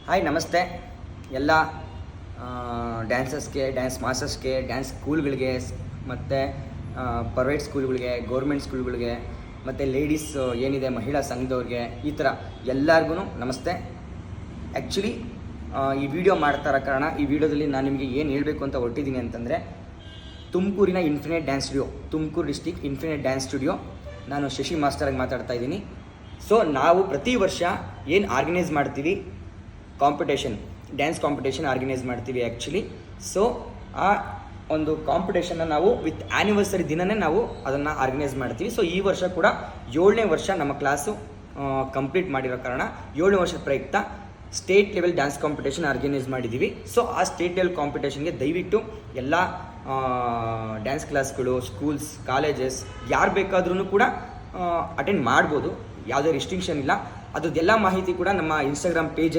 Hi ನಮಸ್ತೆ ಎಲ್ಲ ಡ್ಯಾನ್ಸರ್ಸ್ಗೆ, dance ಮಾಸ್ಟರ್ಸ್ಗೆ, dance ಸ್ಕೂಲ್ಗಳಿಗೆ ಮತ್ತು ಪ್ರೈವೇಟ್ ಸ್ಕೂಲ್ಗಳಿಗೆ, ಗೌರ್ಮೆಂಟ್ ಸ್ಕೂಲ್ಗಳಿಗೆ ಮತ್ತು ಲೇಡೀಸ್ ಏನಿದೆ ಮಹಿಳಾ ಸಂಘದವ್ರಿಗೆ, ಈ ಥರ ಎಲ್ಲರಿಗೂ ನಮಸ್ತೆ. ಆ್ಯಕ್ಚುಲಿ ಈ ವಿಡಿಯೋ ಮಾಡ್ತಾ ಇರೋ ಕಾರಣ, ಈ ವಿಡಿಯೋದಲ್ಲಿ ನಾನು ನಿಮಗೆ ಏನು ಹೇಳಬೇಕು ಅಂತ ಹೊರಟಿದ್ದೀನಿ ಅಂತಂದರೆ, ತುಮಕೂರಿನ infinite dance studio, Tumakuru district infinite dance studio, ನಾನು ಶಶಿ ಮಾಸ್ಟರಾಗಿ ಮಾತಾಡ್ತಾ ಇದ್ದೀನಿ. ಸೊ ನಾವು ಪ್ರತಿ ವರ್ಷ ಏನು ಆರ್ಗನೈಸ್ ಮಾಡ್ತೀವಿ, ಕಾಂಪಿಟೇಷನ್, ಡ್ಯಾನ್ಸ್ ಕಾಂಪಿಟೇಷನ್ ಆರ್ಗನೈಸ್ ಮಾಡ್ತೀವಿ ಆ್ಯಕ್ಚುಲಿ. ಸೊ ಆ ಒಂದು ಕಾಂಪಿಟೇಷನ್ನ ನಾವು ವಿತ್ ಆ್ಯನಿವರ್ಸರಿ ದಿನವೇ ನಾವು ಅದನ್ನು ಆರ್ಗನೈಸ್ ಮಾಡ್ತೀವಿ. ಸೊ ಈ ವರ್ಷ ಕೂಡ 7ನೇ ವರ್ಷ ನಮ್ಮ ಕ್ಲಾಸು ಕಂಪ್ಲೀಟ್ ಮಾಡಿರೋ ಕಾರಣ 7ನೇ ವರ್ಷದ ಪ್ರಯುಕ್ತ state level dance competition organise ಮಾಡಿದ್ದೀವಿ. ಸೊ ಆ ಸ್ಟೇಟ್ ಲೆವೆಲ್ ಕಾಂಪಿಟೇಷನ್ಗೆ ದಯವಿಟ್ಟು ಎಲ್ಲ ಡ್ಯಾನ್ಸ್ ಕ್ಲಾಸ್ಗಳು, ಸ್ಕೂಲ್ಸ್, ಕಾಲೇಜಸ್ ಯಾರು ಬೇಕಾದ್ರೂ ಕೂಡ ಅಟೆಂಡ್ ಮಾಡ್ಬೋದು, ಯಾವುದೇ ರಿಸ್ಟ್ರಿಕ್ಷನ್ ಇಲ್ಲ. ಅದ್ರದ್ದೆಲ್ಲ ಮಾಹಿತಿ ಕೂಡ ನಮ್ಮ ಇನ್ಸ್ಟಾಗ್ರಾಮ್ ಪೇಜಲ್ಲಿ